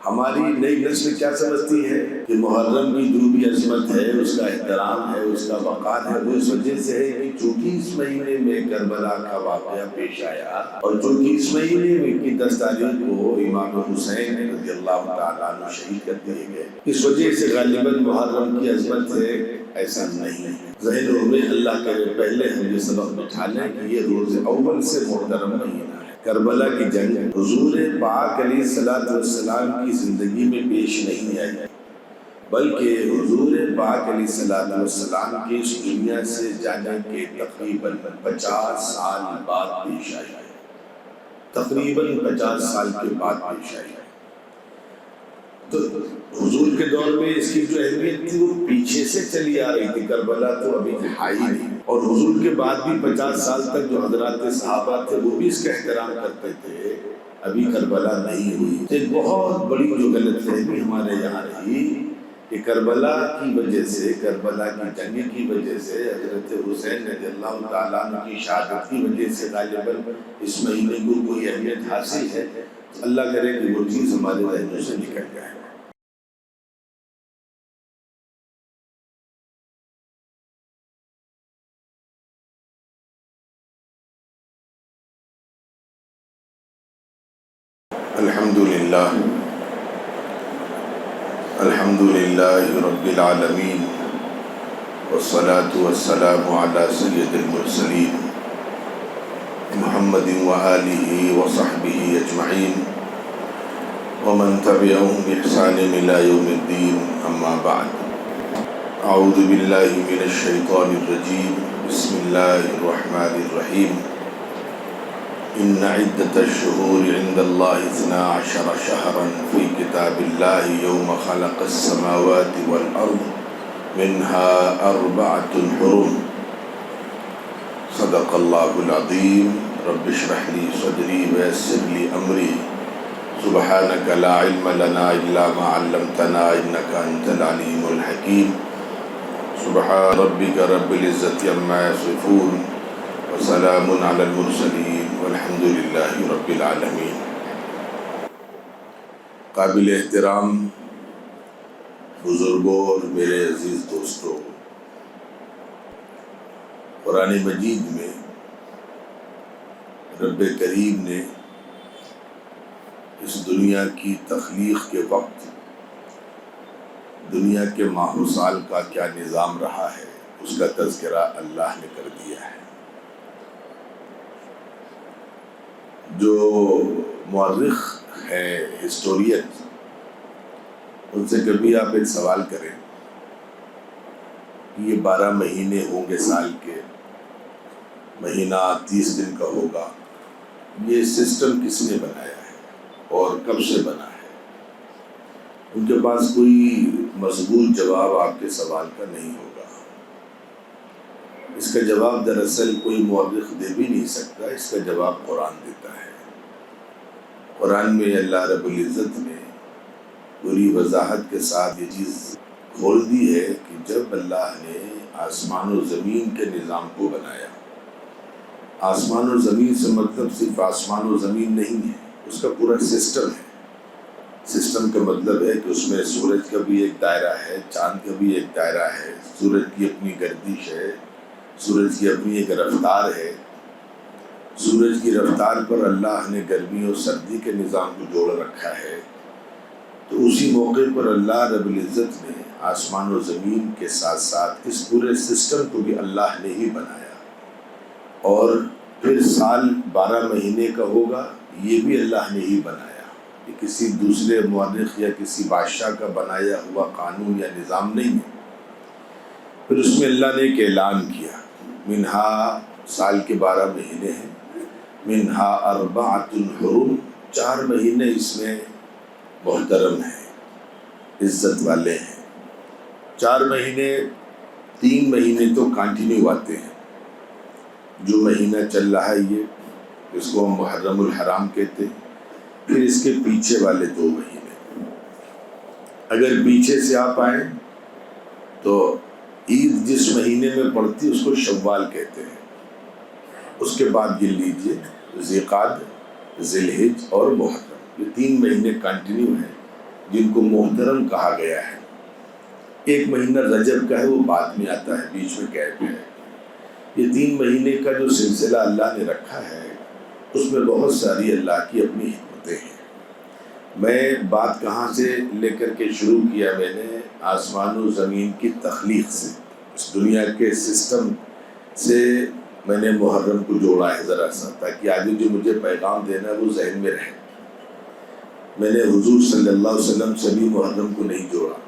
ہماری نئی نسل کیا سمجھتی ہے کہ محرم کی جو بھی عظمت ہے، اس کا احترام ہے، اس کا وقار ہے، وہ اس وجہ سے ہے کہ چونکہ اس مہینے میں کربلا کا واقعہ پیش آیا، اور چونکہ اس مہینے میں کی 10 تاریخ کو امام حسین رضی اللہ تعالیٰ عنہ شہید کر دیے گئے، اس وجہ سے غالباً محرم کی عظمت ہے، ایسا نہیں ہے۔ ذہنوں میں اللہ کرے پہلے ہم یہ سبق بٹھا لیں کہ یہ روز اول سے محترم مہینہ ہے۔ کربلا کی جنگ حضور پاک علیہ السلام کی زندگی میں پیش نہیں آئی، بلکہ حضور پاک علیہ السلام کی اس دنیا سے جانے کے تقریباً 50 سال بعد پیش آئی، تقریباً 50 سال کے بعد پیش آئی۔ تو حضور کے دور میں اس کی جو اہمیت تھی وہ پیچھے سے چلی آ رہی تھی، کربلا تو ابھی تھا ہی نہیں، اور حضور کے بعد بھی 50 سال تک جو حضرات صحابہ تھے وہ بھی اس کا احترام کرتے تھے، ابھی کربلا نہیں ہوئی۔ ایک بہت بڑی جو غلط فہمی ہمارے یہاں رہی کہ کربلا کی وجہ سے، کربلا کی جنگ کی وجہ سے، حضرت حسین رضی اللہ تعالیٰ عنہ کی شہادت کی وجہ سے غالباً اس مہینے کو کوئی اہمیت حاصل ہے۔ اللہ کرے کہ وہ چیز ہمارے ذہنوں سے نکل جائے۔ الحمدللہ رب العالمین، والصلاة والسلام علی سید المرسلین محمد وآلہ وصحبہ اجمعین ومن تبعهم بإحسان إلی یوم الدین، اما بعد۔ اعوذ باللہ من الشیطان الرجیم، بسم اللہ الرحمن الرحیم۔ ان عدۃ الشہور عند اللہ 12 شہرا فی کتاب اللہ یوم خلق السماوات والارض منها 4 حرم۔ صدق اللہ العظیم۔ رب اشرح لی صدری ویسر لی امری، سبحانک لا علم لنا الا ما علمتنا انک انت العلیم الحکیم۔ سبحان ربک رب العزۃ عما یصفون وسلام علی المرسلین والحمد للہ رب العالمین۔ قابل احترام بزرگوں اور میرے عزیز دوستوں، قرآن مجید میں رب کریم نے اس دنیا کی تخلیق کے وقت دنیا کے ماہ و سال کا کیا نظام رہا ہے اس کا تذکرہ اللہ نے کر دیا ہے۔ جو مورخ ہے، ہسٹورین، ان سے کبھی آپ ایک سوال کریں کہ یہ 12 مہینے ہوں گے سال کے، مہینہ 30 دن کا ہوگا، یہ سسٹم کس نے بنایا ہے اور کب سے بنا ہے؟ ان کے پاس کوئی مضبوط جواب آپ کے سوال کا نہیں ہوگا۔ اس کا جواب دراصل کوئی مورخ دے بھی نہیں سکتا، اس کا جواب قرآن دیتا ہے۔ قرآن میں اللہ رب العزت نے پوری وضاحت کے ساتھ یہ چیز کھول دی ہے کہ جب اللہ نے آسمان و زمین کے نظام کو بنایا، آسمان و زمین سے مطلب صرف آسمان و زمین نہیں ہے، اس کا پورا سسٹم ہے۔ سسٹم کا مطلب ہے کہ اس میں سورج کا بھی ایک دائرہ ہے، چاند کا بھی ایک دائرہ ہے، سورج کی اپنی گردش ہے، سورج کی اپنی ایک رفتار ہے۔ سورج کی رفتار پر اللہ نے گرمی اور سردی کے نظام کو جوڑ رکھا ہے، تو اسی موقع پر اللہ رب العزت نے آسمان و زمین کے ساتھ ساتھ اس پورے سسٹم کو بھی اللہ نے ہی بنایا۔ اور پھر سال 12 مہینے کا ہوگا، یہ بھی اللہ نے ہی بنایا، یہ کسی دوسرے مورخ یا کسی بادشاہ کا بنایا ہوا قانون یا نظام نہیں ہے۔ پھر اس میں اللہ نے ایک اعلان کیا، منہا، سال کے 12 مہینے ہیں، منہا 4 حرم، 4 مہینے اس میں محترم ہیں، عزت والے ہیں۔ 4 مہینے، 3 مہینے تو کانٹینیو آتے ہیں۔ جو مہینہ چل رہا ہے یہ، اس کو ہم محرم الحرام کہتے ہیں۔ پھر اس کے پیچھے والے 2 مہینے، اگر پیچھے سے آپ آئیں تو عید جس مہینے میں پڑتی اس کو شوال کہتے ہیں۔ اس کے بعد گن لیجئے ذی قعدہ، ذی الحجہ اور محرم، یہ 3 مہینے کنٹینیو ہیں۔ جن کو محترم کہا گیا ہے. ایک مہینہ رجب کا ہے، وہ بعد میں آتا ہے، بیچ میں گیپ ہے. یہ 3 مہینے کا جو سلسلہ اللہ نے رکھا ہے اس میں بہت ساری اللہ کی اپنی حکمتیں ہیں. میں بات کہاں سے لے کر کے شروع کیا، میں نے آسمان و زمین کی تخلیق سے، اس دنیا کے سسٹم سے میں نے محرم کو جوڑا ہے ذرا سا، تاکہ آگے جو مجھے پیغام دینا ہے وہ ذہن میں رہے. میں نے حضور صلی اللہ علیہ وسلم سے بھی محرم کو نہیں جوڑا،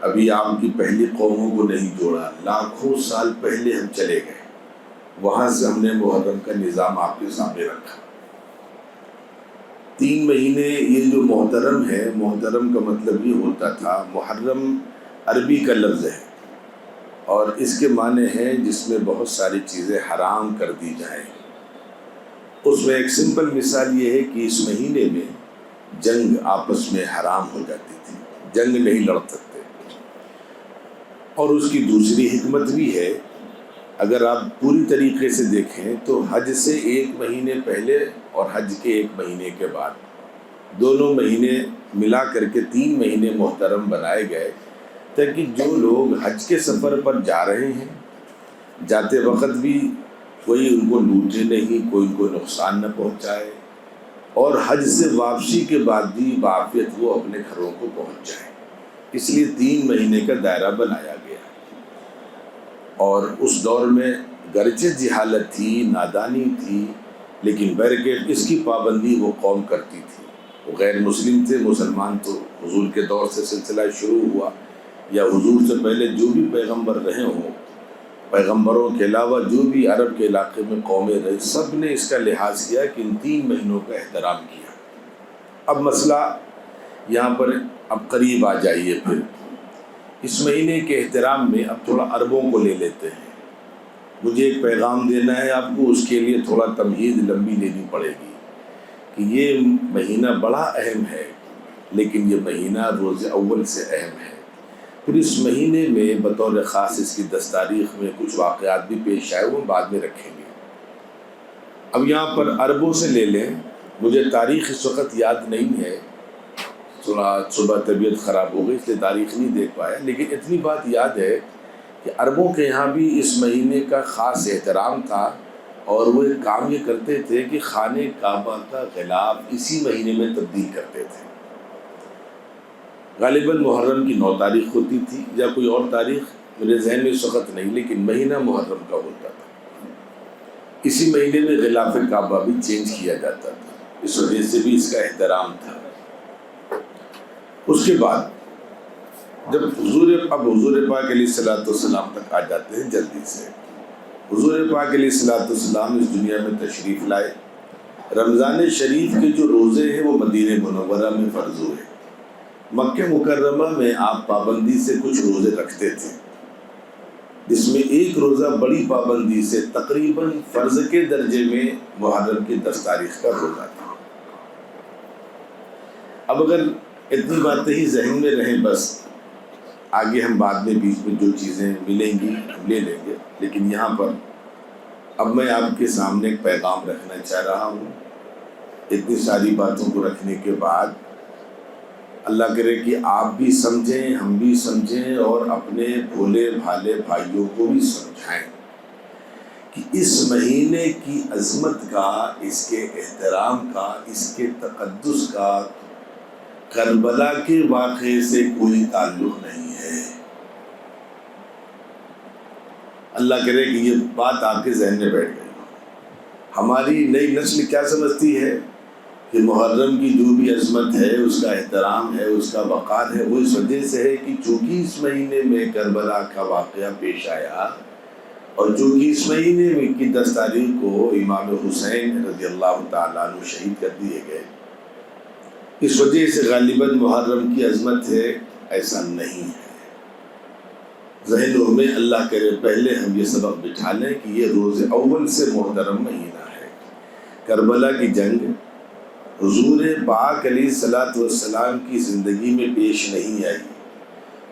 ابھی آپ کی پہلی قوموں کو نہیں جوڑا. لاکھوں سال پہلے ہم چلے گئے، وہاں سے ہم نے محرم کا نظام آپ کے سامنے رکھا. 3 مہینے یہ جو محترم ہے، محترم کا مطلب یہ ہوتا تھا، محرم عربی کا لفظ ہے اور اس کے معنی ہیں جس میں بہت ساری چیزیں حرام کر دی جائیں. اس میں ایک سمپل مثال یہ ہے کہ اس مہینے میں جنگ آپس میں حرام ہو جاتی تھی، جنگ نہیں لڑ سکتے. اور اس کی دوسری حکمت بھی ہے، اگر آپ پوری طریقے سے دیکھیں تو حج سے 1 مہینے پہلے اور حج کے 1 مہینے کے بعد، دونوں مہینے ملا کر کے 3 مہینے محترم بنائے گئے، تاکہ جو لوگ حج کے سفر پر جا رہے ہیں، جاتے وقت بھی کوئی ان کو لوٹے نہیں، کوئی ان کو نقصان نہ پہنچائے، اور حج سے واپسی کے بعد بھی بعافیت وہ اپنے گھروں کو پہنچ جائے. اس لیے 3 مہینے کا دائرہ بنایا گیا. اور اس دور میں گرچہ جہالت تھی، نادانی تھی، لیکن بہرکیف اس کی پابندی وہ قوم کرتی تھی. وہ غیر مسلم تھے، مسلمان تو حضور کے دور سے سلسلہ شروع ہوا، یا حضور سے پہلے جو بھی پیغمبر رہے ہوں، پیغمبروں کے علاوہ جو بھی عرب کے علاقے میں قومیں رہے، سب نے اس کا لحاظ کیا کہ ان 3 مہینوں کا احترام کیا. اب مسئلہ یہاں پر اب قریب آ جائیے. پھر اس مہینے کے احترام میں اب تھوڑا عربوں کو لے لیتے ہیں. مجھے ایک پیغام دینا ہے آپ کو، اس کے لیے تھوڑا تمہید لمبی لینی پڑے گی کہ یہ مہینہ بڑا اہم ہے، لیکن یہ مہینہ روز اول سے اہم ہے. پھر اس مہینے میں بطور خاص اس کی 10 تاریخ میں کچھ واقعات بھی پیش آئے، وہ بعد میں رکھیں گے. اب یہاں پر عربوں سے لے لیں. مجھے تاریخ اس وقت یاد نہیں ہے، تھوڑا صبح طبیعت خراب ہو گئی اس لیے تاریخ نہیں دیکھ پایا، لیکن اتنی بات یاد ہے کہ عربوں کے یہاں بھی اس مہینے کا خاص احترام تھا، اور وہ ایک کام یہ کرتے تھے کہ خانہ کعبہ کا غلاف اسی مہینے میں تبدیل کرتے تھے. غالباً محرم کی 9 تاریخ ہوتی تھی یا کوئی اور تاریخ، میرے ذہن میں اس وقت نہیں، لیکن مہینہ محرم کا ہوتا تھا. اسی مہینے میں غلاف کعبہ بھی چینج کیا جاتا تھا، اس وجہ سے بھی اس کا احترام تھا. اس کے بعد جب حضور پاک علیہ الصلوۃ والسلام تک آ جاتے ہیں جلدی سے. حضور پاک علیہ الصلوۃ والسلام اس دنیا میں تشریف لائے. رمضان شریف کے جو روزے ہیں وہ مدینہ منورہ میں فرض ہوئے. مکہ مکرمہ میں آپ پابندی سے کچھ روزے رکھتے تھے، جس میں ایک روزہ بڑی پابندی سے تقریباً فرض کے درجے میں محرم کی 10 تاریخ کا روزہ تھا. اب اگر اتنی باتیں ہی ذہن میں رہیں، بس آگے ہم بعد میں بیچ میں جو چیزیں ملیں گی ہم لے لیں گے. لیکن یہاں پر اب میں آپ کے سامنے ایک پیغام رکھنا چاہ رہا ہوں. اتنی ساری باتوں کو رکھنے کے بعد اللہ کرے کہ آپ بھی سمجھیں، ہم بھی سمجھیں، اور اپنے بھولے بھالے بھائیوں کو بھی سمجھائیں کہ اس مہینے کی عظمت کا، اس کے احترام کا، اس کے تقدس کا کربلا کے واقعے سے کوئی تعلق نہیں ہے. اللہ کرے کہ یہ بات آپ کے ذہن میں بیٹھ گئی. ہماری نئی نسل کیا سمجھتی ہے کہ محرم کی جو بھی عظمت ہے، اس کا احترام ہے، اس کا وقار ہے، وہ اس وجہ سے ہے کہ چونکہ اس مہینے میں کربلا کا واقعہ پیش آیا، اور چونکہ اس مہینے میں کی 10 تاریخ کو امام حسین رضی اللہ تعالیٰ عنہ شہید کر دیے گئے، اس وجہ سے غالباً محرم کی عظمت ہے. ایسا نہیں ہے. ذہنوں میں اللہ کرے پہلے ہم یہ سبق بٹھا لیں کہ یہ روز اول سے محترم مہینہ ہے. کربلا کی جنگ حضور پاک علیہ الصلوۃ والسلام کی زندگی میں پیش نہیں آئی،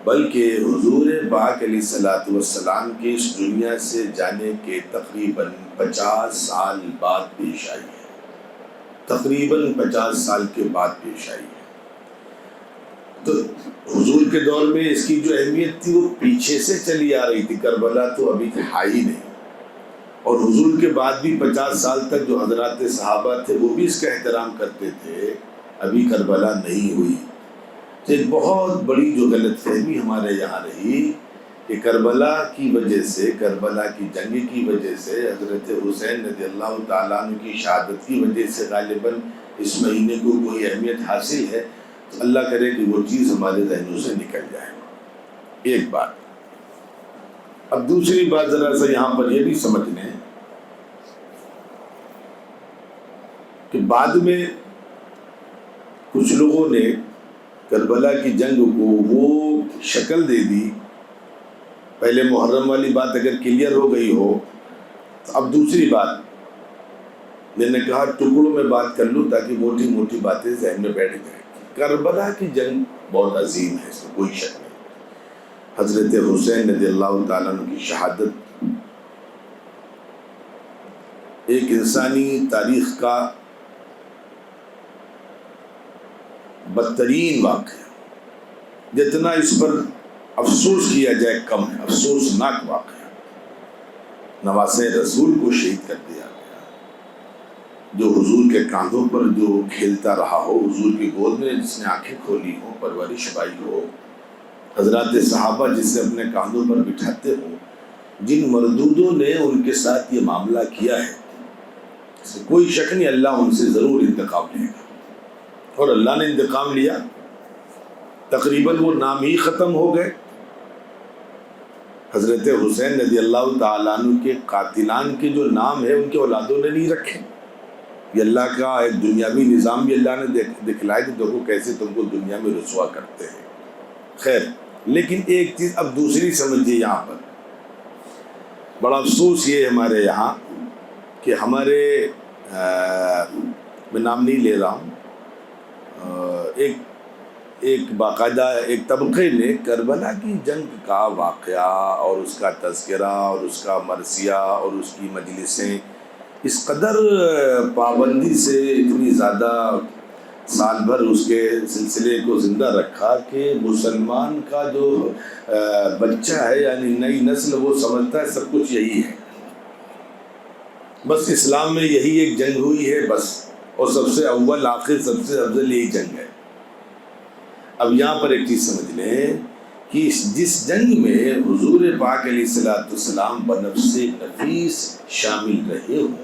بلکہ حضور پاک علیہ الصلوۃ والسلام کے اس دنیا سے جانے کے تقریباً 50 سال بعد پیش آئی ہے. تقریباً 50 سال کے بعد پیش آئی ہے. تو حضور کے دور میں اس کی جو اہمیت تھی وہ پیچھے سے چلی آ رہی تھی، کربلا تو ابھی تھا ہی نہیں، اور حضور کے بعد بھی 50 سال تک جو حضرات صحابہ تھے وہ بھی اس کا احترام کرتے تھے، ابھی کربلا نہیں ہوئی۔ تو ایک بہت بڑی جو غلط فہمی ہمارے یہاں رہی کہ کربلا کی وجہ سے، کربلا کی جنگ کی وجہ سے، حضرت حسین رضی اللہ تعالیٰ عنہ کی شہادت کی وجہ سے غالباً اس مہینے کو کوئی اہمیت حاصل ہے، تو اللہ کرے کہ وہ چیز ہمارے ذہنوں سے نکل جائے۔ ایک بات۔ اب دوسری بات ذرا سا یہاں پر یہ بھی سمجھ لیں کہ بعد میں کچھ لوگوں نے کربلا کی جنگ کو وہ شکل دے دی، پہلے محرم والی بات اگر کلیئر ہو گئی ہو تو اب دوسری بات میں نے کہا ٹکڑوں میں بات کر لوں تاکہ موٹی موٹی باتیں ذہن میں بیٹھ جائیں۔ کربلا کی جنگ بہت عظیم ہے، اس میں کوئی شک نہیں۔ حضرت حسین رضی اللہ تعالیٰ عنہ کی شہادت ایک انسانی تاریخ کا بدترین واقعہ، جتنا اس پر افسوس کیا جائے کم ہے، افسوسناک واقعہ۔ نواسۂ رسول کو شہید کر دیا گیا، جو حضور کے کاندھوں پر جو کھیلتا رہا ہو، حضور کی گود میں جس نے آنکھیں کھولی ہو، پرورش پائی ہو، حضرات صحابہ جس سے اپنے کاندھوں پر بٹھاتے ہو، جن مردودوں نے ان کے ساتھ یہ معاملہ کیا ہے، اس سے کوئی شک نہیں اللہ ان سے ضرور انتقام لے گا، اور اللہ نے انتقام لیا۔ تقریباً وہ نام ہی ختم ہو گئے۔ حضرت حسین رضی اللہ تعالیٰ عنہ کے قاتلان کے جو نام ہے ان کے اولادوں نے نہیں رکھے۔ یہ اللہ کا ایک دنیاوی نظام بھی اللہ نے دکھلایا کہ دیکھو کیسے تم کو دنیا میں رسوا کرتے ہیں۔ خیر، لیکن ایک چیز اب دوسری سمجھیے، یہاں پر بڑا افسوس یہ ہے ہمارے یہاں کہ ہمارے میں نام نہیں لے رہا ہوں، ایک باقاعدہ ایک طبقے نے کربلا کی جنگ کا واقعہ اور اس کا تذکرہ اور اس کا مرثیہ اور اس کی مجلسیں اس قدر پابندی سے اتنی زیادہ سال بھر اس کے سلسلے کو زندہ رکھا کہ مسلمان کا جو بچہ ہے یعنی نئی نسل وہ سمجھتا ہے سب کچھ یہی ہے، بس اسلام میں یہی ایک جنگ ہوئی ہے بس، اور سب سے اول آخر سب سے افضل یہی جنگ ہے۔ اب یہاں پر ایک چیز سمجھ لیں کہ جس جنگ میں حضور پاک علیہ الصلوۃ والسلام بنفس نفیس شامل رہے ہوں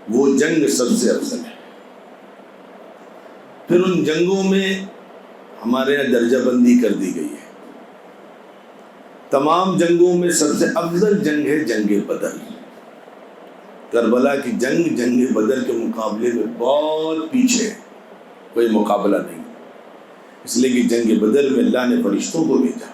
وہ جنگ سب سے افضل ہے۔ پھر ان جنگوں میں ہمارے یہاں درجہ بندی کر دی گئی ہے۔ تمام جنگوں میں سب سے افضل جنگ ہے جنگ بدر۔ کربلا کی جنگ بدر کے مقابلے میں بہت پیچھے ہے، کوئی مقابلہ نہیں، اس لیے کہ جنگ بدر میں اللہ نے فرشتوں کو بھیجا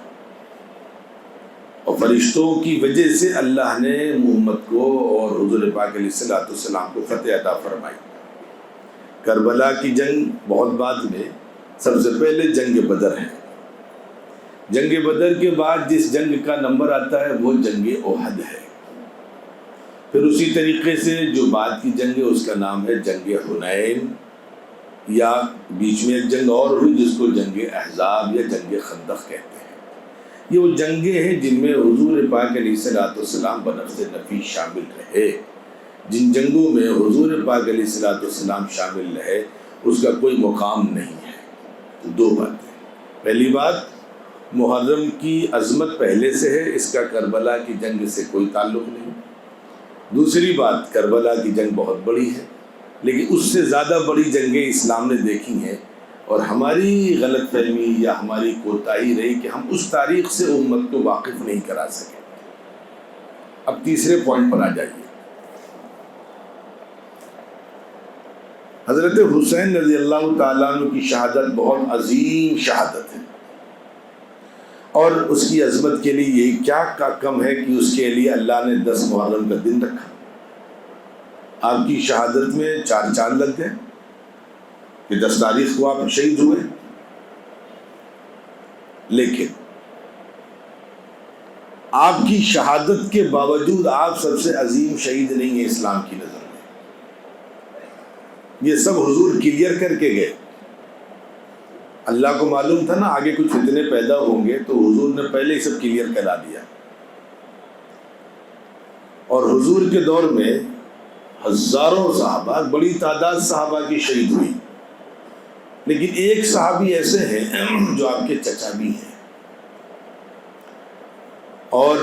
اور فرشتوں کی وجہ سے اللہ نے محمد کو اور حضور پاک علیہ الصلوۃ والسلام کو فتح عطا فرمائی۔ کربلا کی جنگ بہت بعد میں، سب سے پہلے جنگ بدر ہے۔ جنگ بدر کے بعد جس جنگ کا نمبر آتا ہے وہ جنگ احد ہے۔ پھر اسی طریقے سے جو بعد کی جنگ ہے اس کا نام ہے جنگ حنین، یا بیچ میں ایک جنگ اور ہوئی جس کو جنگ احزاب یا جنگ خندق کہتے ہیں۔ یہ وہ جنگیں ہیں جن میں حضور پاک علیہ الصلوۃ والسلام بنفس نفیس شامل رہے۔ جن جنگوں میں حضور پاک علیہ الصلوۃ والسلام شامل رہے اس کا کوئی مقام نہیں ہے۔ تو دو باتیں، پہلی بات محرم کی عظمت پہلے سے ہے، اس کا کربلا کی جنگ سے کوئی تعلق نہیں۔ دوسری بات کربلا کی جنگ بہت بڑی ہے، لیکن اس سے زیادہ بڑی جنگیں اسلام نے دیکھی ہیں، اور ہماری غلط فہمی یا ہماری کوتاہی رہی کہ ہم اس تاریخ سے امت کو واقف نہیں کرا سکے۔ اب تیسرے پوائنٹ پر آ جائیے۔ حضرت حسین رضی اللہ تعالیٰ عنہ کی شہادت بہت عظیم شہادت ہے، اور اس کی عظمت کے لیے یہی کیا کم ہے کہ اس کے لیے اللہ نے 10 محرم کا دن رکھا۔ آپ کی شہادت میں 4 چاند لگ گئے کہ 10 تاریخ کو آپ شہید ہوئے، لیکن آپ کی شہادت کے باوجود آپ سب سے عظیم شہید نہیں ہیں اسلام کی نظر میں۔ یہ سب حضور کلیئر کر کے گئے اللہ کو معلوم تھا نا آگے کچھ فتنے پیدا ہوں گے، تو حضور نے پہلے ہی سب کلیئر کرا دیا. اور حضور کے دور میں ہزاروں صحابہ، بڑی تعداد صحابہ کی شہید ہوئی، لیکن ایک صحابی ایسے ہیں جو آپ کے چچا بھی ہیں اور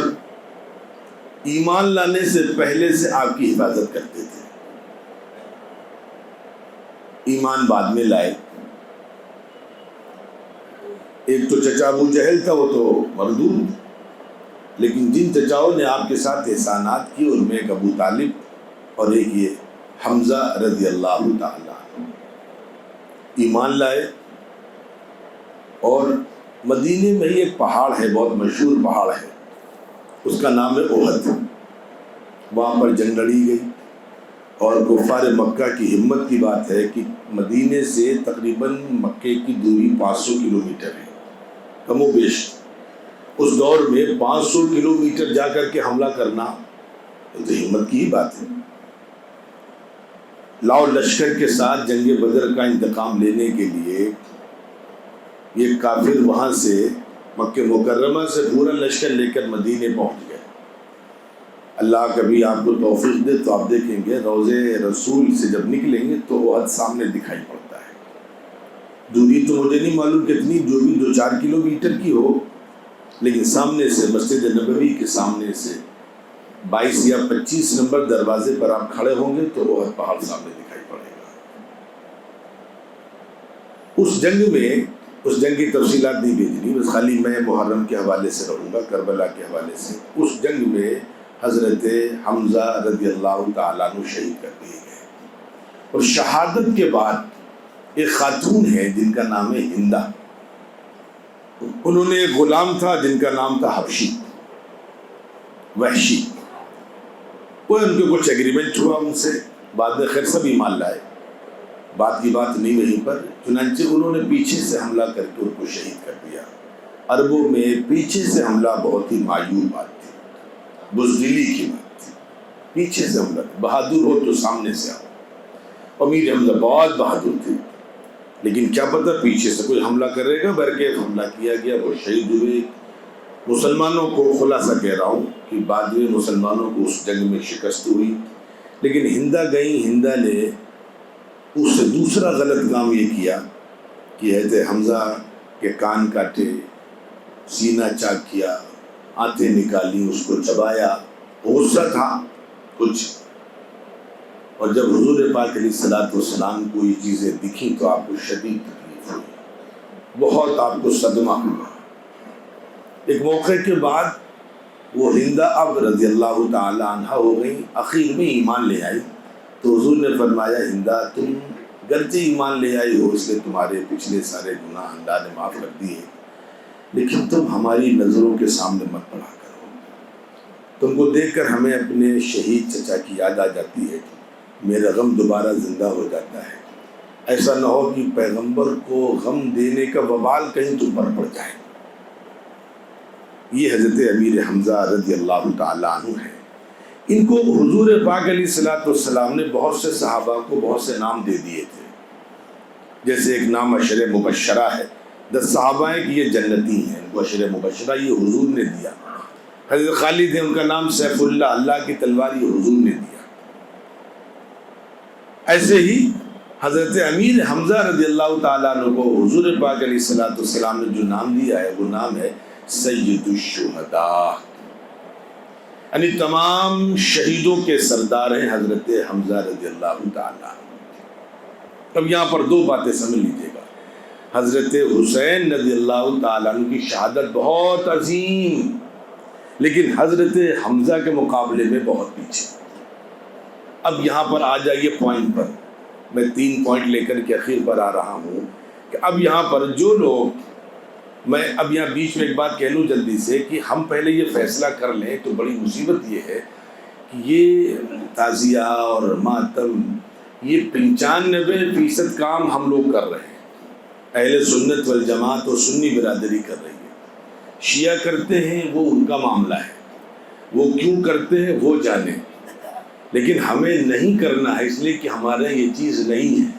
ایمان لانے سے پہلے سے آپ کی حفاظت کرتے تھے. ایمان بعد میں لائے. ایک تو چچا ابو جہل تھا، وہ تو مردود، لیکن جن چچاؤں نے آپ کے ساتھ احسانات کی ان میں ایک ابو طالب اور ایک یہ حمزہ رضی اللہ تعالیٰ ایمان لائے. اور مدینے میں ہی ایک پہاڑ ہے، بہت مشہور پہاڑ ہے، اس کا نام ہے احد. وہاں پر جنگ لڑی گئی اور کفار مکہ کی ہمت کی بات ہے کہ مدینے سے تقریباً مکے کی دوری 500 کلومیٹر ہے، کم و بیش. اس دور میں 500 کلومیٹر جا کر کے حملہ کرنا تو ہمت کی ہی بات ہے. لاؤ لشکر کے ساتھ جنگ بدر کا انتقام لینے کے لیے یہ کافر وہاں سے مکہ مکرمہ سے پورا لشکر لے کر مدینے پہنچ گئے. اللہ کبھی آپ کو توفیق دے تو آپ دیکھیں گے روضے رسول سے جب نکلیں گے تو وہ حد سامنے دکھائی پڑتا ہے. دوری تو مجھے نہیں معلوم کتنی، جو بھی 2-4 کلومیٹر کی ہو، لیکن سامنے سے مسجد نبوی کے سامنے سے 22 یا 25 نمبر دروازے پر آپ کھڑے ہوں گے تو وہ پہاڑ سامنے دکھائی پڑے گا. اس جنگ کی تفصیلات نہیں بھیجنی، بس خالی میں محرم کے حوالے سے رہوں گا، کربلا کے حوالے سے. اس جنگ میں حضرت حمزہ رضی اللہ تعالیٰ عنہ شہید کر دیے گئے. اور شہادت کے بعد ایک خاتون ہے جن کا نام ہے ہندہ. انہوں نے ایک غلام تھا جن کا نام تھا حبشی، وحشی. وہ ان کے کچھ ایگریمنٹ ہوا ان سے، بعد میں خیر سب ایمان لائے. بات کی بات نہیں وہیں پر، چنانچہ انہوں نے پیچھے سے حملہ کر کے ان کو شہید کر دیا. عربوں میں پیچھے سے حملہ بہت ہی معیوب بات تھی، بزدلی کی بات تھی. پیچھے سے حملہ، بہادر ہو تو سامنے سے آؤ. امیر حمزہ بہت بہادر تھے، لیکن کیا پتہ پیچھے سے کوئی حملہ کرے گا. برکیف حملہ کیا گیا، وہ شہید ہوئے. مسلمانوں کو خلاصہ کہہ رہا ہوں کہ بعد میں مسلمانوں کو اس جنگ میں شکست ہوئی، لیکن ہندہ گئی. ہندہ نے اس سے دوسرا غلط کام یہ کیا کہ حضرت حمزہ کے کان کاٹے، سینہ چاک کیا، آنتیں نکالی، اس کو چبایا. غصہ تھا کچھ. اور جب حضور پاک علیہ الصلوۃ والسلام کو یہ چیزیں دکھیں تو آپ کو شدید تکلیف ہوئی، بہت آپ کو صدمہ ہوا. ایک موقع کے بعد وہ ہندہ اب رضی اللہ تعالی عنہ ہو گئی، اخیر میں ایمان لے آئی. تو حضور نے فرمایا ہندہ تم گرچہ ایمان لے آئی ہو، اس لیے تمہارے پچھلے سارے گناہ اللہ نے معاف کر دیے، لیکن تم ہماری نظروں کے سامنے مت پڑا کرو. تم کو دیکھ کر ہمیں اپنے شہید چچا کی یاد آ جاتی ہے، میرا غم دوبارہ زندہ ہو جاتا ہے. ایسا نہ ہو کہ پیغمبر کو غم دینے کا وبال کہیں تم پر پڑ جائے. یہ حضرت امیر حمزہ رضی اللہ تعالیٰ عنہ ہے. ان کو حضور پاک علیہ الصلوۃ والسلام نے بہت سے صحابہ کو بہت سے نام دے دیے تھے. جیسے ایک نام عشر مبشرہ ہے، 10 صحابہ ہیں کہ یہ جنتی ہیں، ان کو عشر مبشرہ یہ حضور نے دیا. حضرت خالد ہے، ان کا نام سیف اللہ، اللہ کی تلوار، یہ حضور نے دیا. ایسے ہی حضرت امیر حمزہ رضی اللہ تعالیٰ عنہ کو حضور پاک علیہ الصلوۃ والسلام نے جو نام دیا ہے وہ نام ہے سید الشہداء، یعنی تمام شہیدوں کے سردار ہیں حضرت حمزہ رضی اللہ تعالیٰ. اب یہاں پر 2 باتیں سمجھ لیجیے گا. حضرت حسین رضی اللہ تعالیٰ عنہ کی شہادت بہت عظیم، لیکن حضرت حمزہ کے مقابلے میں بہت پیچھے. اب یہاں پر آ جائیے پوائنٹ پر. میں 3 پوائنٹ لے کر کے اخیر پر آ رہا ہوں کہ اب یہاں پر جو لوگ، میں اب یہاں بیچ میں ایک بات کہہ لوں جلدی سے کہ ہم پہلے یہ فیصلہ کر لیں تو بڑی مصیبت یہ ہے کہ یہ تعزیہ اور ماتم یہ 95% کام ہم لوگ کر رہے ہیں. اہل سنت والجماعت اور سنی برادری کر رہی ہے. شیعہ کرتے ہیں وہ ان کا معاملہ ہے، وہ کیوں کرتے ہیں وہ جانے، لیکن ہمیں نہیں کرنا ہے اس لیے کہ ہمارے یہ چیز نہیں ہے.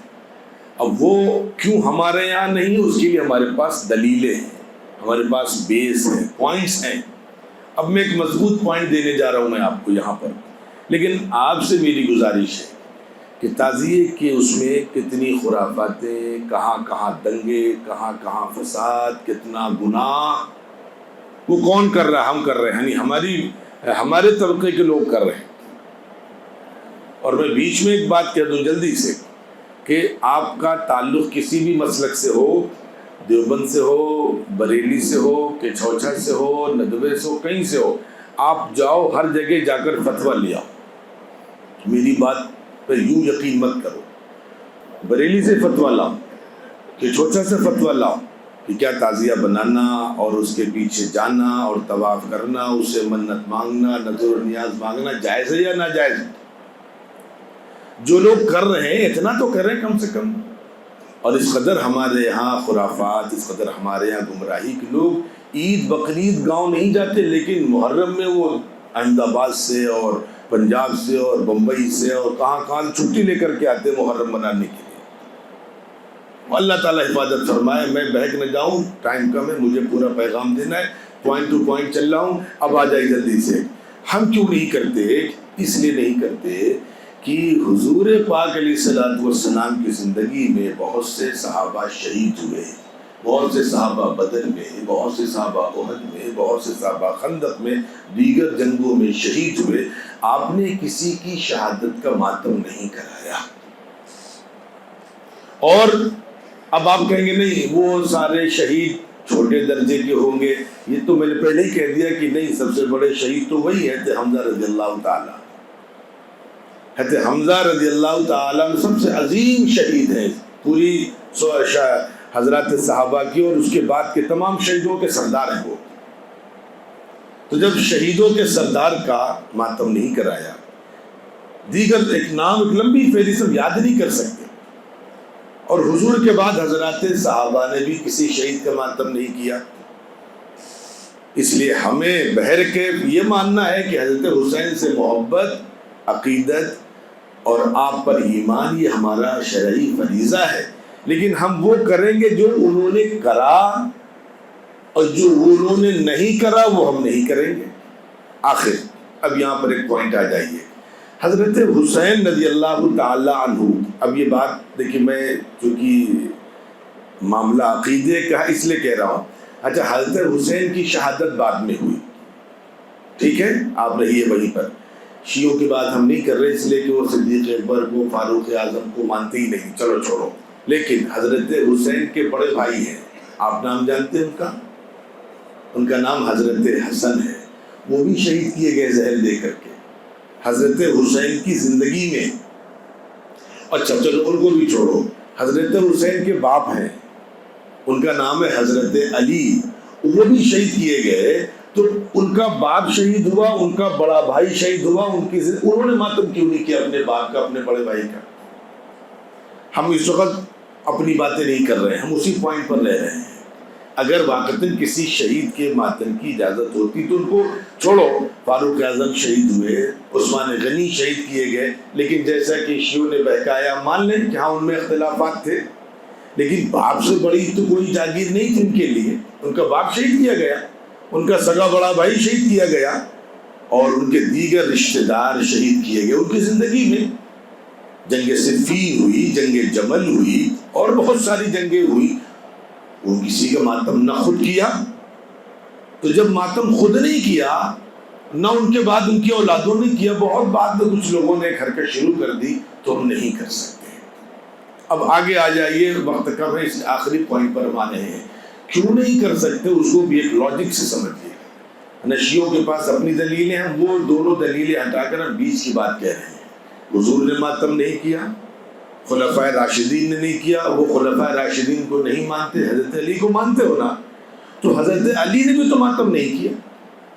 اب وہ کیوں ہمارے یہاں نہیں، اس کے لیے ہمارے پاس دلیلیں ہیں، ہمارے پاس بیس ہیں، پوائنٹس ہیں۔ اب میں ایک مضبوط پوائنٹ دینے جا رہا ہوں میں آپ کو یہاں پر، لیکن آپ سے میری گزارش ہے کہ تعزیے کے اس میں کتنی خرافاتیں، کہاں کہاں دنگے، کہاں کہاں فساد، کتنا گناہ، وہ کون کر رہا ہے؟ ہم کر رہے ہیں، یعنی ہمارے طبقے کے لوگ کر رہے ہیں۔ اور میں بیچ میں ایک بات کہہ دوں جلدی سے کہ آپ کا تعلق کسی بھی مسلک سے ہو، دیوبند سے ہو، بریلی سے ہو، کہ چھوچھا سے ہو، ندوے سے ہو، کہیں سے ہو، آپ جاؤ ہر جگہ جا کر فتویٰ لے آؤ، میری بات پہ یوں یقین مت کرو۔ بریلی سے فتویٰ لاؤ، کہ چھوچھا سے فتویٰ لاؤ کہ کیا تعزیہ بنانا اور اس کے پیچھے جانا اور طواف کرنا، اس سے منت مانگنا، نذر و نیاز مانگنا جائز ہے یا ناجائز ہے؟ جو لوگ کر رہے ہیں اتنا تو کریں کم سے کم۔ اور اس قدر ہمارے یہاں خرافات، اس قدر ہمارے یہاں گمراہی کہ لوگ عید بقرعید گاؤں نہیں جاتے، لیکن محرم میں وہ احمد آباد سے اور پنجاب سے اور بمبئی سے اور کہاں کہاں چھٹی لے کر کے آتے محرم منانے کے لیے۔ اللہ تعالیٰ حفاظت فرمائے، میں بہک نہ جاؤں، ٹائم کم ہے، مجھے پورا پیغام دینا ہے، پوائنٹ ٹو پوائنٹ چل رہا ہوں، اب آ جائے جلدی سے۔ ہم کیوں نہیں کرتے؟ اس لیے نہیں کرتے کہ حضور پاک علیہ الصلوۃ والسلام کی زندگی میں بہت سے صحابہ شہید ہوئے، بہت سے صحابہ بدر میں، بہت سے صحابہ احد میں، بہت سے صحابہ خندق میں، دیگر جنگوں میں شہید ہوئے۔ آپ نے کسی کی شہادت کا ماتم نہیں کرایا۔ اور اب آپ کہیں گے نہیں وہ سارے شہید چھوٹے درجے کے ہوں گے، یہ تو میں نے پہلے ہی کہہ دیا کہ نہیں، سب سے بڑے شہید تو وہی ہے حضرت حمزہ رضی اللہ تعالیٰ۔ حضرت حمزہ رضی اللہ تعالیٰ سب سے عظیم شہید ہیں پوری حضرات صحابہ کی، اور اس کے بعد کے تمام شہیدوں کے سردار ہیں وہ۔ تو جب شہیدوں کے سردار کا ماتم نہیں کرایا، دیگر ایک نام، ایک لمبی فہرست ہم یاد نہیں کر سکتے، اور حضور کے بعد حضرات صحابہ نے بھی کسی شہید کا ماتم نہیں کیا، اس لیے ہمیں بہر کے یہ ماننا ہے کہ حضرت حسین سے محبت، عقیدت اور آپ پر ایمان یہ ہمارا شرعی فریضہ ہے، لیکن ہم وہ کریں گے جو انہوں نے کرا، اور جو انہوں نے نہیں کرا وہ ہم نہیں کریں گے۔ آخر اب یہاں پر ایک پوائنٹ آ جائیے، حضرت حسین رضی اللہ تعالی عنہ۔ اب یہ بات دیکھیں، میں چونکہ معاملہ عقیدے کا اس لیے کہہ رہا ہوں، اچھا حضرت حسین کی شہادت بعد میں ہوئی، ٹھیک ہے، آپ رہیے وہیں پر، شیعوں کی بات ہم نہیں کر رہے اس لیے کہ وہ صدیق اکبر کو، فاروق اعظم کو مانتے ہی نہیں، چلو چھوڑو، لیکن حضرت حسین کے بڑے بھائی ہیں، آپ نام جانتے ہیں ان کا نام حضرت حسن ہے، وہ بھی شہید کیے گئے زہر دے کر کے حضرت حسین کی زندگی میں۔ اچھا چلو ان کو بھی چھوڑو، حضرت حسین کے باپ ہیں، ان کا نام ہے حضرت علی، وہ بھی شہید کیے گئے، تو ان کا باپ شہید ہوا، ان کا بڑا بھائی شہید ہوا، انہوں نے ماتم کیوں نہیں کیا اپنے باپ کا، اپنے بڑے بھائی کا؟ ہم اس وقت اپنی باتیں نہیں کر رہے ہیں، ہم اسی پوائنٹ پر رہ رہے ہیں۔ اگر واقعتاً کسی شہید کے ماتم کی اجازت ہوتی تو ان کو چھوڑو، فاروق اعظم شہید ہوئے، عثمان غنی شہید کیے گئے، لیکن جیسا کہ شیعوں نے بہکایا، مان لیں کہ ہاں ان میں اختلافات تھے، لیکن باپ سے بڑی تو کوئی جاگیر نہیں تھی ان کے لیے، ان کا باپ شہید کیا گیا، ان کا سگا بڑا بھائی شہید کیا گیا، اور ان کے دیگر رشتہ دار شہید کیے گئے ان کی زندگی میں۔ جنگ صفین ہوئی، جنگ جمل ہوئی، اور بہت ساری جنگیں ہوئی، وہ کسی کا ماتم نہ خود کیا۔ تو جب ماتم خود نہیں کیا، نہ ان کے بعد ان کی اولادوں نے کیا، بہت بعد میں کچھ لوگوں نے حرکت شروع کر دی، تو ہم نہیں کر سکتے۔ اب آگے آ جائیے، وقت کم ہے، اس آخری پوائنٹ پر ہم آ رہے ہیں، کیوں نہیں کر سکتے اس کو بھی ایک لاجک سے سمجھیے۔ نشیوں کے پاس اپنی دلیلیں ہیں، وہ دونوں دلیلیں ہٹا کر ہم بیچ کی بات کہہ رہے ہیں۔ حضور نے ماتم نہیں کیا، خلفائے راشدین نے نہیں کیا، وہ خلفائے راشدین کو نہیں مانتے، حضرت علی کو مانتے ہو نا، تو حضرت علی نے بھی تو ماتم نہیں کیا،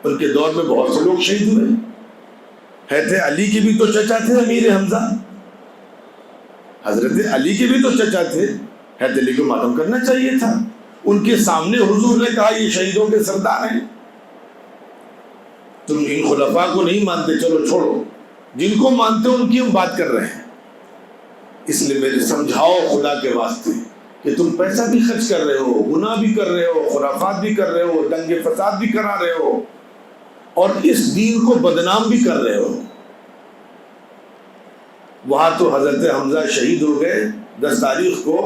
ان کے دور میں بہت سے لوگ شہید ہوئے، حضرت علی کے بھی تو چچا تھے امیر حمزہ، حضرت علی کے بھی تو چچا تھے، حضرت علی کو ماتم کرنا چاہیے تھا، ان کے سامنے حضور نے کہا یہ شہیدوں کے سردار ہیں، تم ان خلفاء کو نہیں مانتے، چلو چھوڑو، جن کو مانتے ہو ان کی ہم بات کر رہے ہیں۔ اس لیے میرے سمجھاؤ خدا کے واسطے کہ تم پیسہ بھی خرچ کر رہے ہو، گناہ بھی کر رہے ہو، خرافات بھی کر رہے ہو، دنگے فساد بھی کرا رہے ہو، اور اس دین کو بدنام بھی کر رہے ہو۔ وہاں تو حضرت حمزہ شہید ہو گئے 10 تاریخ کو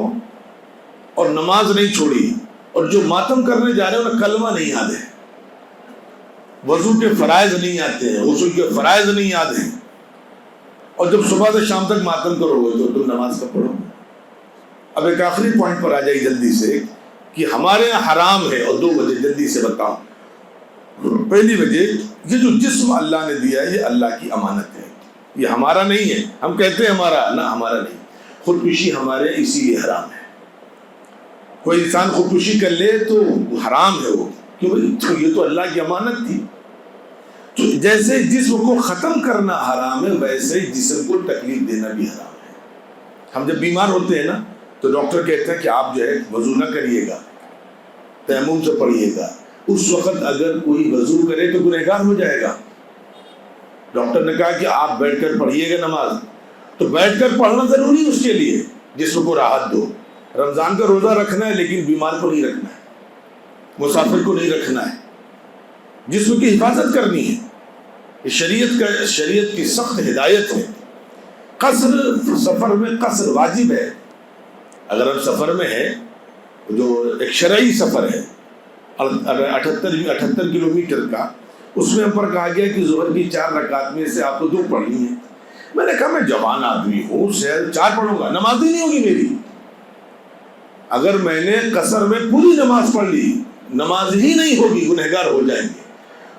اور نماز نہیں چھوڑی، اور جو ماتم کرنے جا رہے ہیں انہیں کلمہ نہیں یاد ہے، وضو کے فرائض نہیں آتے ہیں، غسل کے فرائض نہیں یاد ہیں، اور جب صبح سے شام تک ماتم کرو گے تو تم نماز کب پڑھو گے؟ اب ایک آخری پوائنٹ پر آ جائے جلدی سے کہ ہمارے یہاں حرام ہے، اور 2 وجہ جلدی سے بتاؤں۔ پہلی وجہ، یہ جو جسم اللہ نے دیا ہے یہ اللہ کی امانت ہے، یہ ہمارا نہیں ہے۔ ہم کہتے ہیں ہمارا، نہ ہمارا نہیں، خودکشی ہمارے اسی لیے حرام ہے۔ کوئی انسان خودکشی کر لے تو حرام ہے وہ، کیوں؟ یہ تو اللہ کی امانت تھی۔ تو جیسے جسم کو ختم کرنا حرام ہے، ویسے جسم کو تکلیف دینا بھی حرام ہے۔ ہم جب بیمار ہوتے ہیں نا تو ڈاکٹر کہتے ہیں کہ آپ جو ہے وضو نہ کریے گا، تیمم سے پڑھیے گا۔ اس وقت اگر کوئی وضو کرے تو گنہگار ہو جائے گا۔ ڈاکٹر نے کہا کہ آپ بیٹھ کر پڑھیے گا نماز، تو بیٹھ کر پڑھنا ضروری ہے اس کے لیے، جسم کو راحت دو۔ رمضان کا روزہ رکھنا ہے لیکن بیمار کو نہیں رکھنا ہے، مسافر کو نہیں رکھنا ہے، جسم کی حفاظت کرنی ہے۔ شریعت کی سخت ہدایت ہے۔ قصر، سفر میں قصر واجب ہے۔ اگر ہم سفر میں ہیں، جو ایک شرعی سفر ہے 78 کلومیٹر کا، اس میں ہم پر کہا گیا کہ ظہر کی 4 رکعت میں سے آپ کو 2 پڑھنی ہے۔ میں نے کہا میں جوان آدمی ہوں، 4 پڑھوں گا، نماز ہی نہیں ہوگی میری۔ اگر میں نے قصر میں پوری نماز پڑھ لی، نماز ہی نہیں ہوگی، گنہگار ہو جائیں گے۔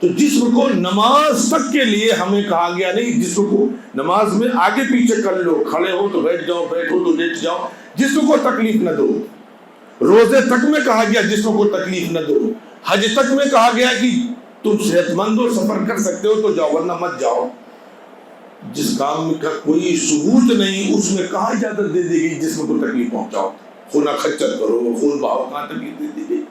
تو جسم کو نماز تک کے لیے ہمیں کہا گیا نہیں، جسم کو نماز میں آگے پیچھے کر لو، کھڑے ہو تو بیٹھ جاؤ، بیٹھو تو لیٹ جاؤ، جسم کو تکلیف نہ دو۔ روزے تک میں کہا گیا جسم کو تکلیف نہ دو۔ حج تک میں کہا گیا کہ تم صحت مند ہو، سفر کر سکتے ہو تو جاؤ، ورنہ مت جاؤ۔ جس کام کا کوئی ثبوت نہیں اس میں کہاں اجازت دے دی گئی جسم کو تکلیف پہنچاؤ، خون خچر کرو، خون بہاؤ، کہاں تکلیف دے دی گئی؟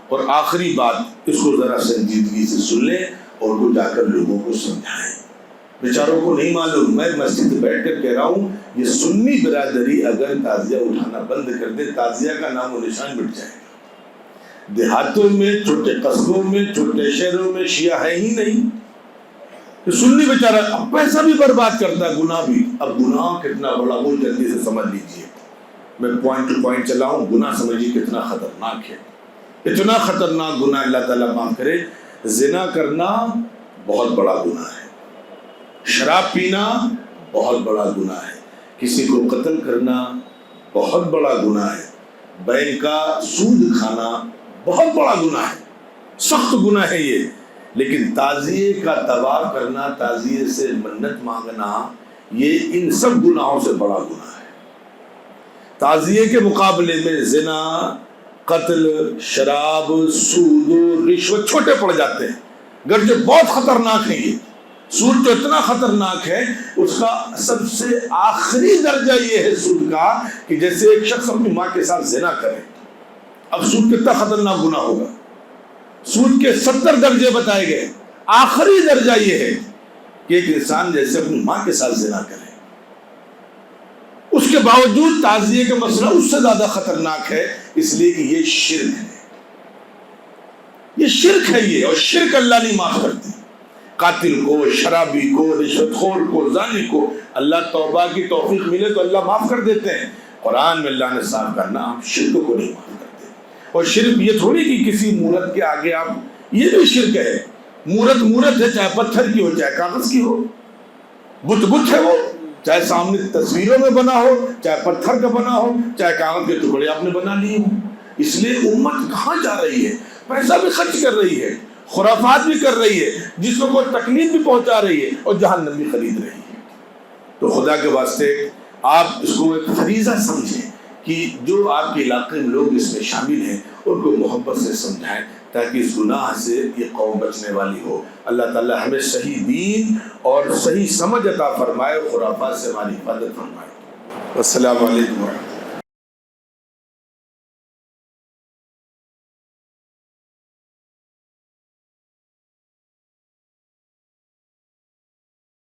اور آخری بات، اس کو ذرا سنجیدگی سے سن لیں اور وہ جا کر لوگوں کو سمجھائیں۔ بیچاروں کو نہیں معلوم، میں مسجد بیٹھ کر کہہ رہا ہوں، یہ سنی برادری اگر تعزیہ اٹھانا بند کر دے، تعزیہ کا نام و نشان مٹ جائے گا۔ دیہاتوں میں، چھوٹے قصبوں میں، چھوٹے شہروں میں شیعہ ہے ہی نہیں۔ سنی بیچارہ اب پیسہ بھی برباد کرتا ہے، گناہ بھی۔ اب گناہ کتنا بڑا وہ جلدی سے سمجھ لیجئے، میں پوائنٹ ٹو پوائنٹ چلاؤں۔ گناہ سمجھیے کتنا خطرناک ہے، اتنا خطرناک گناہ، اللہ تعالیٰ معاف کرے۔ زنا کرنا بہت بڑا گناہ ہے، شراب پینا بہت بڑا گناہ ہے، کسی کو قتل کرنا بہت بڑا گناہ ہے، بینک کا سود کھانا بہت بڑا گناہ ہے، سخت گناہ ہے یہ۔ لیکن تعزیے کا طواف کرنا، تعزیے سے منت مانگنا، یہ ان سب گناہوں سے بڑا گناہ ہے۔ تعزیے کے مقابلے میں زنا، قتل، شراب، سود، رشوت چھوٹے پڑ جاتے ہیں، گرچہ بہت خطرناک ہے یہ۔ سود تو اتنا خطرناک ہے، اس کا سب سے آخری درجہ یہ ہے سود کا کہ جیسے ایک شخص اپنی ماں کے ساتھ زنا کرے۔ اب سود کتنا خطرناک گناہ ہوگا؟ سود کے 70 درجے بتائے گئے، آخری درجہ یہ ہے کہ ایک انسان جیسے اپنی ماں کے ساتھ زنا کرے۔ اس کے باوجود تعزیے کا مسئلہ اس سے زیادہ خطرناک ہے، اس لیے کہ یہ شرک ہے، یہ شرک ہے یہ، اور شرک اللہ نہیں معاف کرتی۔ قاتل کو، شرابی کو، رشوت خور کو، زانی کو اللہ توبہ کی توفیق ملے تو اللہ معاف کر دیتے ہیں۔ قرآن میں اللہ نے صاف کرنا، ہم شرک کو نہیں معاف کرتے۔ اور شرک یہ تھوڑی کہ کسی مورت کے آگے آپ، یہ بھی شرک ہے۔ مورت ہے، چاہے پتھر کی ہو چاہے کاغذ کی ہو، بت ہے وہ، چاہے سامنے تصویروں میں بنا ہو، چاہے پتھر کا بنا ہو، چاہے کاغذ کے ٹکڑے آپ نے بنا لیے ہوں۔ اس لیے امت کہاں جا رہی ہے؟ پیسہ بھی خرچ کر رہی ہے، خرافات بھی کر رہی ہے، جسوں کو تکلیف بھی پہنچا رہی ہے، اور جہنم بھی خرید رہی ہے۔ تو خدا کے واسطے آپ اس کو ایک فریضہ سمجھیں کہ جو آپ کے علاقے میں لوگ اس میں شامل ہیں ان کو محبت سے سمجھائیں، تاکہ اس گناہ سے یہ قوم بچنے والی ہو۔ اللہ تعالی ہمیں صحیح دین اور صحیح سمجھ عطا فرمائے، خرافات سے ہماری حفاظت فرمائے۔ السلام علیکم ورحمۃ اللہ۔